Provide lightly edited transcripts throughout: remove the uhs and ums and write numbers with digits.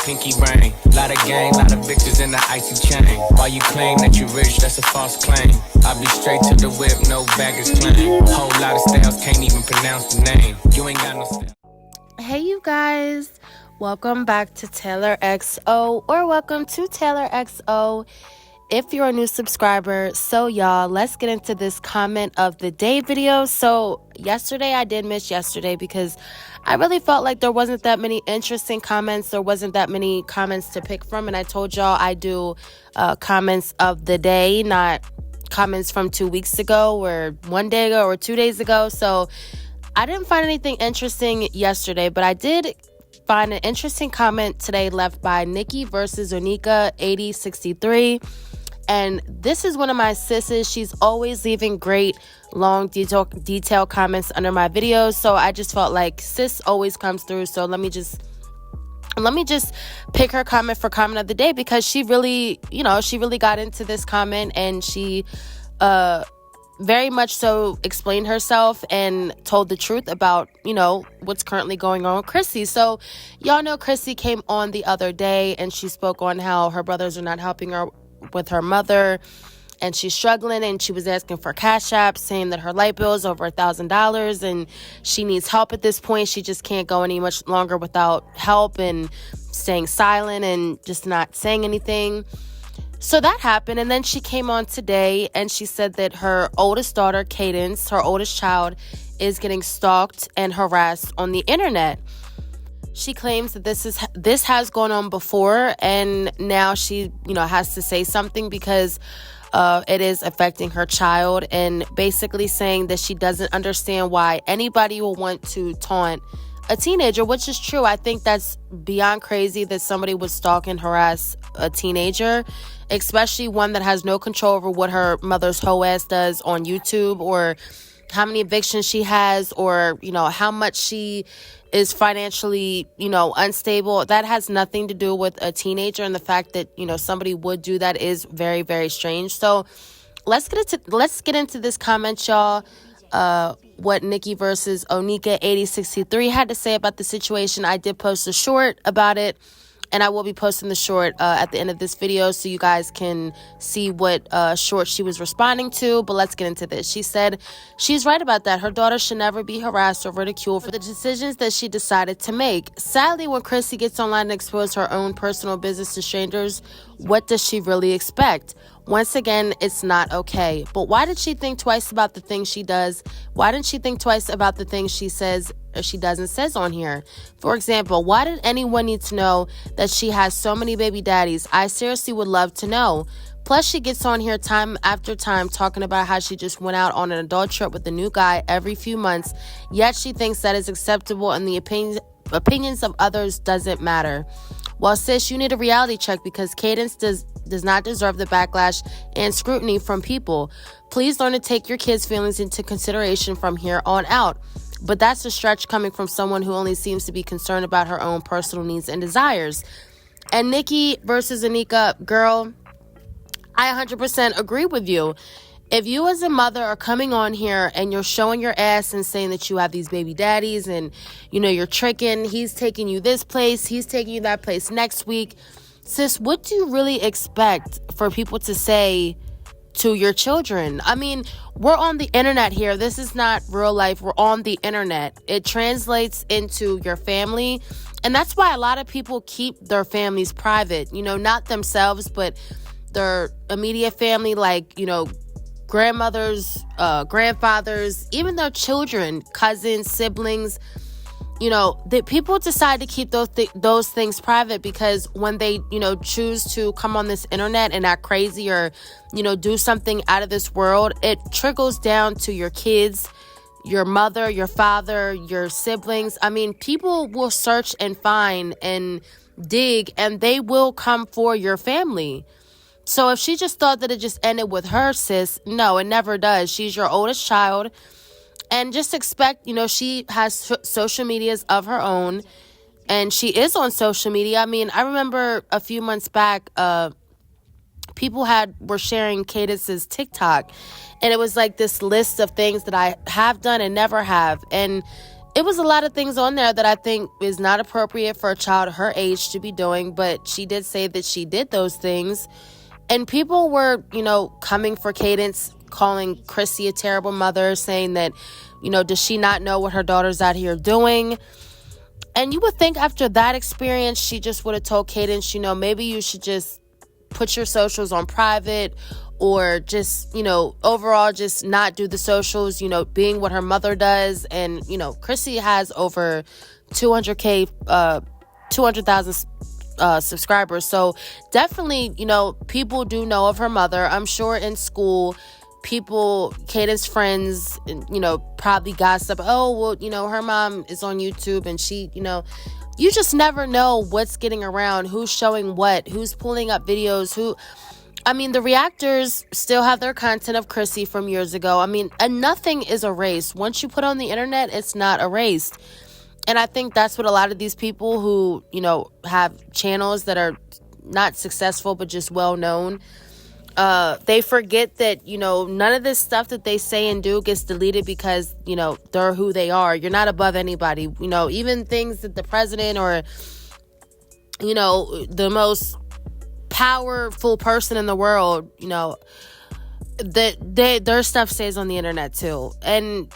pinky ring. Lot of gang, lot of bitches in the icy chain. While you claim that you rich, that's a false claim. I be straight to the whip, no baggage claim. Whole lot of styles, can't even pronounce the name. You ain't got no style. Hey you guys, welcome back to TaylorXo, or welcome to TaylorXo if you're a new subscriber. So y'all, let's get into this comment of the day video. So yesterday, I did miss yesterday because I really felt like there wasn't that many interesting comments. There wasn't that many comments to pick from, and I told y'all I do comments of the day, not comments from 2 weeks ago or 1 day ago or 2 days ago. So I didn't find anything interesting yesterday, but I did find an interesting comment today left by Nikki versus Onika 8063. And this is one of my sisses. She's always leaving great, long, detailed comments under my videos. So I just felt like sis always comes through. So let me just pick her comment for comment of the day, because she really got into this comment, and she very much so explained herself and told the truth about, what's currently going on with Chrissy. So y'all know Chrissy came on the other day and she spoke on how her brothers are not helping her with her mother and she's struggling, and she was asking for cash apps, saying that her light bill is over $1,000 and she needs help at this point. She just can't go any much longer without help, and staying silent and just not saying anything. So that happened, and then she came on today and she said that her oldest daughter, Cadence, her oldest child, is getting stalked and harassed on the internet. She claims that this has gone on before, and now she, has to say something because it is affecting her child, and basically saying that she doesn't understand why anybody will want to taunt a teenager, which is true. I think that's beyond crazy that somebody would stalk and harass a teenager, especially one that has no control over what her mother's hoe ass does on YouTube, or how many evictions she has, or, how much she is financially, unstable. That has nothing to do with a teenager, and the fact that, somebody would do that is very, very strange. So let's get into this comment, y'all. What Nikki versus Onika 8063 had to say about the situation. I did post a short about it, and I will be posting the short at the end of this video so you guys can see what short she was responding to. But let's get into this. She said she's right about that. Her daughter should never be harassed or ridiculed for the decisions that she decided to make. Sadly, when Chrissy gets online and exposes her own personal business to strangers, what does she really expect? Once again, it's not okay. But why did she think twice about the things she does? Why didn't she think twice about the things she says or she doesn't says on here? For example, why did anyone need to know that she has so many baby daddies? I seriously would love to know. Plus, she gets on here time after time talking about how she just went out on an adult trip with a new guy every few months, yet she thinks that is acceptable and the opinions of others doesn't matter. Well, sis, you need a reality check, because Cadence does not deserve the backlash and scrutiny from people. Please learn to take your kids' feelings into consideration from here on out. But that's a stretch coming from someone who only seems to be concerned about her own personal needs and desires. And Nikki versus Onika, girl, I 100% agree with you. If you as a mother are coming on here and you're showing your ass and saying that you have these baby daddies and, you're tricking, he's taking you this place, he's taking you that place next week, sis, what do you really expect for people to say to your children? I mean, we're on the internet here. This is not real life. We're on the internet. It translates into your family. And that's why a lot of people keep their families private, not themselves, but their immediate family, like, grandmothers, grandfathers, even their children, cousins, siblings. That people decide to keep those things private, because when they, choose to come on this internet and act crazy or, do something out of this world, it trickles down to your kids, your mother, your father, your siblings. I mean, people will search and find and dig, and they will come for your family. So if she just thought that it just ended with her, sis, no, it never does. She's your oldest child. And just expect, she has social medias of her own, and she is on social media. I mean, I remember a few months back, people were sharing Cadence's TikTok, and it was like this list of things that I have done and never have. And it was a lot of things on there that I think is not appropriate for a child her age to be doing, but she did say that she did those things. And people were, coming for Cadence, calling Chrissy a terrible mother, saying that, does she not know what her daughter's out here doing? And you would think after that experience, she just would have told Cadence, maybe you should just put your socials on private, or just, overall just not do the socials, being what her mother does. And, Chrissy has over 200,000 subscribers. So definitely, people do know of her mother. I'm sure in school, Cadence friends, probably gossip. Oh, well, her mom is on YouTube and she, you just never know what's getting around, who's showing what, who's pulling up videos, the reactors still have their content of Chrissy from years ago. And nothing is erased. Once you put on the internet, it's not erased. And I think that's what a lot of these people who, have channels that are not successful but just well known, they forget that, none of this stuff that they say and do gets deleted because, they're who they are. You're not above anybody. Even things that the president or, the most powerful person in the world, that their stuff stays on the internet too. And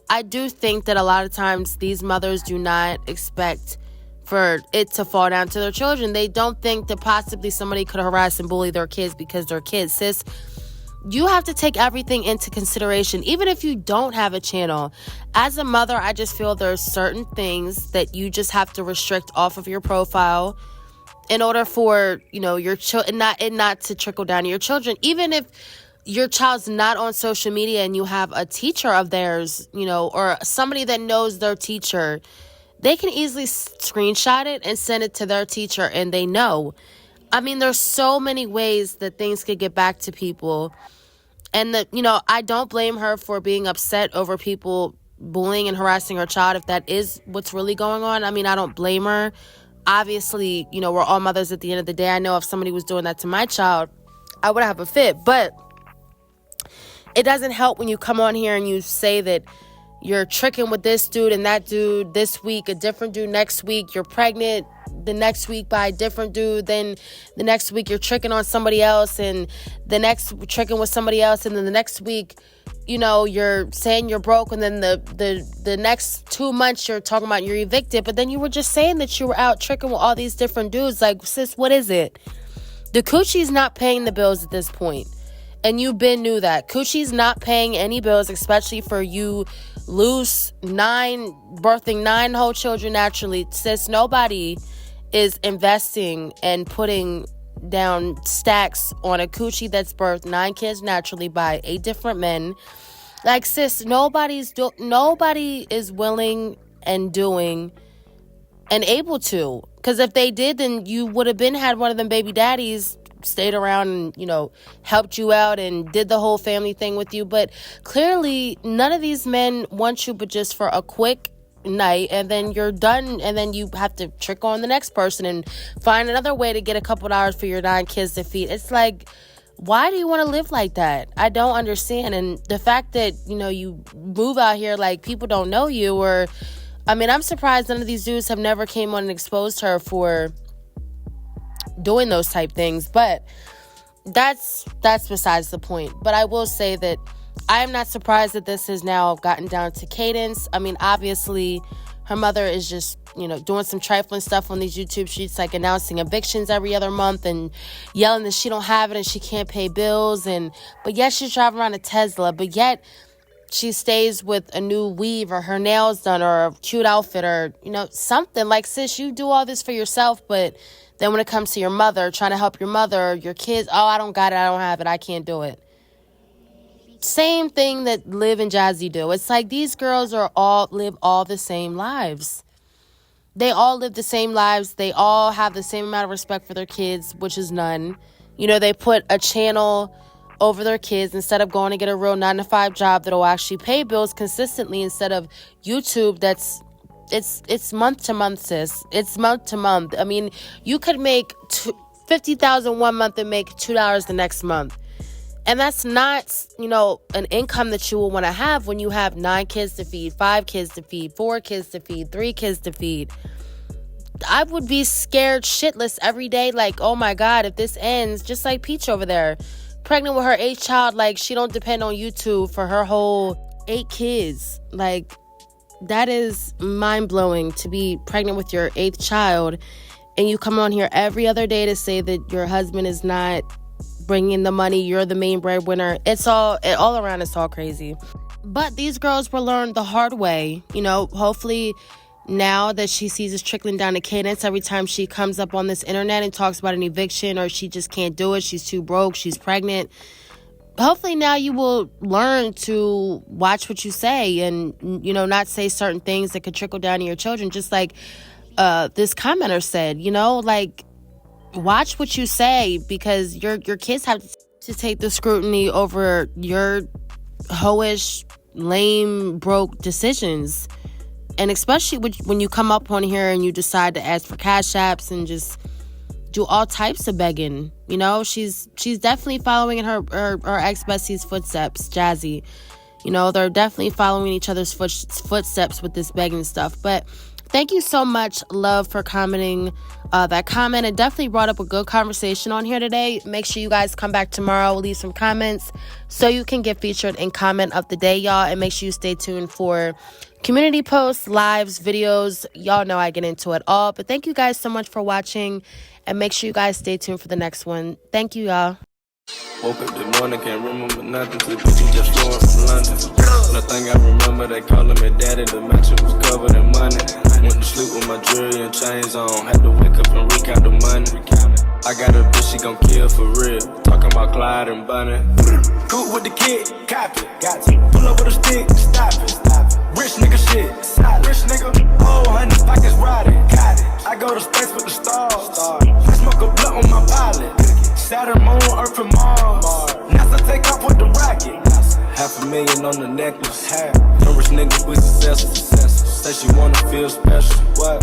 I do think that a lot of times these mothers do not expect for it to fall down to their children. They don't think that possibly somebody could harass and bully their kids because they're kids. Sis, you have to take everything into consideration. Even if you don't have a channel, as a mother, I just feel there's certain things that you just have to restrict off of your profile in order for, your children, not to trickle down to your children. Even if your child's not on social media and you have a teacher of theirs, or somebody that knows their teacher, they can easily screenshot it and send it to their teacher and they know. There's so many ways that things could get back to people. And that, I don't blame her for being upset over people bullying and harassing her child if that is what's really going on. I don't blame her. Obviously, we're all mothers at the end of the day. I know if somebody was doing that to my child, I would have a fit. But it doesn't help when you come on here and you say that you're tricking with this dude and that dude this week, a different dude next week, you're pregnant the next week by a different dude, then the next week you're tricking on somebody else, and the next tricking with somebody else, and then the next week, you're saying you're broke, and then the next 2 months you're talking about you're evicted, but then you were just saying that you were out tricking with all these different dudes. Like, sis, what is it? The coochie's not paying the bills at this point. And you knew that. Coochie's not paying any bills, especially for you birthing 9 whole children naturally. Sis, nobody is investing and putting down stacks on a coochie that's birthed 9 kids naturally by 8 different men. Like, sis, nobody is willing and doing and able to. Because if they did, then you would have had one of them baby daddies stayed around and, helped you out and did the whole family thing with you. But clearly, none of these men want you but just for a quick night, and then you're done, and then you have to trick on the next person and find another way to get a couple dollars for your 9 kids to feed. It's like, why do you want to live like that? I don't understand. And the fact that, you move out here like people don't know you, or, I'm surprised none of these dudes have never came on and exposed her for doing those type things. But that's besides the point. But I will say that I am not surprised that this has now gotten down to Cadence. Obviously, her mother is just, doing some trifling stuff on these YouTube sheets, like announcing evictions every other month and yelling that she don't have it and she can't pay bills. But yet she's driving around a Tesla. But yet she stays with a new weave or her nails done or a cute outfit or, something. Like, sis, you do all this for yourself, but then when it comes to your mother, trying to help your mother, your kids, oh, I don't got it, I don't have it, I can't do it. Same thing that Liv and Jazzy do. It's like these girls live all the same lives. They all live the same lives. They all have the same amount of respect for their kids, which is none. They put a channel over their kids instead of going to get a real 9-to-5 job that'll actually pay bills consistently, instead of YouTube it's month to month, sis. It's month to month. You could make $50,000 one month and make $2 the next month. And that's not, an income that you will want to have when you have 9 kids to feed, 5 kids to feed, 4 kids to feed, 3 kids to feed. I would be scared shitless every day. Like, oh my God, if this ends, just like Peach over there, pregnant with her 8th child, like she don't depend on YouTube for her whole 8 kids. Like, that is mind-blowing to be pregnant with your 8th child and you come on here every other day to say that your husband is not bringing in the money, you're the main breadwinner. All around, it's all crazy. But these girls will learn the hard way. Hopefully now that she sees this trickling down to Cadence, every time she comes up on this internet and talks about an eviction or she just can't do it, she's too broke, she's pregnant. Hopefully now you will learn to watch what you say and, not say certain things that could trickle down to your children. Just like this commenter said, watch what you say, because your kids have to take the scrutiny over your hoish, lame, broke decisions. And especially when you come up on here and you decide to ask for cash apps and just do all types of begging. She's definitely following in her ex-bestie's footsteps, Jazzy. They're definitely following each other's footsteps with this begging stuff. But thank you so much, Love, for commenting that comment. It definitely brought up a good conversation on here today. Make sure you guys come back tomorrow, leave some comments so you can get featured in Comment of the Day, y'all. And make sure you stay tuned for community posts, lives, videos. Y'all know I get into it all. But thank you guys so much for watching. And make sure you guys stay tuned for the next one. Thank you, y'all. Woke up this morning, can't remember nothing. Till bitches just flowing from London. Nothing I remember, they calling me daddy. The mansion was covered in money. Went to sleep with my jewelry and chains on. Had to wake up and recount the money. I got a bitch, she gon' kill for real. Talking about Clyde and Bunny. Cool with the kid, copy. Got to pull up with a stick, stop it. Rich nigga shit, solid. Rich nigga, oh, honey, pockets riding. Got it. I go to space with the stars. I smoke a blunt on my pilot. Saturn, Moon, Earth, and Mars. NASA take off with the rocket. $500,000 on the necklace. Them rich niggas we successful. Say she wanna feel special. What?